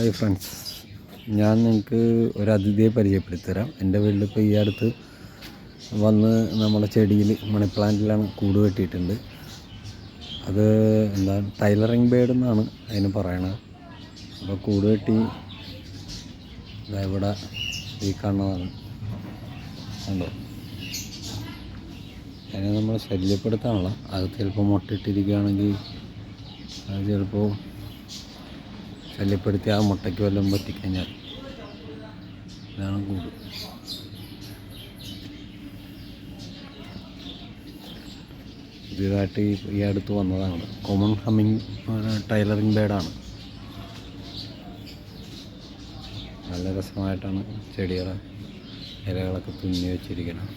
Hi friends, ഞാൻ നിങ്ങൾക്ക് ഒരു അതിഥിയെ പരിചയപ്പെടുത്തി തരാം. എൻ്റെ വീട്ടിലിപ്പോൾ ഈ അടുത്ത് വന്ന് നമ്മളെ ചെടിയിൽ മണി പ്ലാന്റിലാണ് കൂട് കെട്ടിയിട്ടുണ്ട്. അത് ടൈലറിങ് ബേഡ് എന്നാണ് അതിന് പറയണത്. അപ്പോൾ കൂട് കെട്ടി ഇവിടെ ഈ കാണുന്നതാണ് കണ്ടോ. അതിനെ നമ്മൾ ശല്യപ്പെടുത്താനുള്ള അത് ചിലപ്പോൾ മുട്ടയിട്ടിരിക്കുകയാണെങ്കിൽ അത് ചിലപ്പോൾ ശല്യപ്പെടുത്തി ആ മുട്ടയ്ക്ക് വല്ലതും പറ്റിക്കഴിഞ്ഞാൽ ഇതാണ് കൂട്. പുതിയതായിട്ട് ഈ അടുത്ത് വന്നതാണ്. കോമൺ ഹമ്മിങ് ടൈലറിങ് ബേഡാണ്. നല്ല രസമായിട്ടാണ് ചെടികളെ ഇലകളൊക്കെ തുന്നി വെച്ചിരിക്കുന്നത്.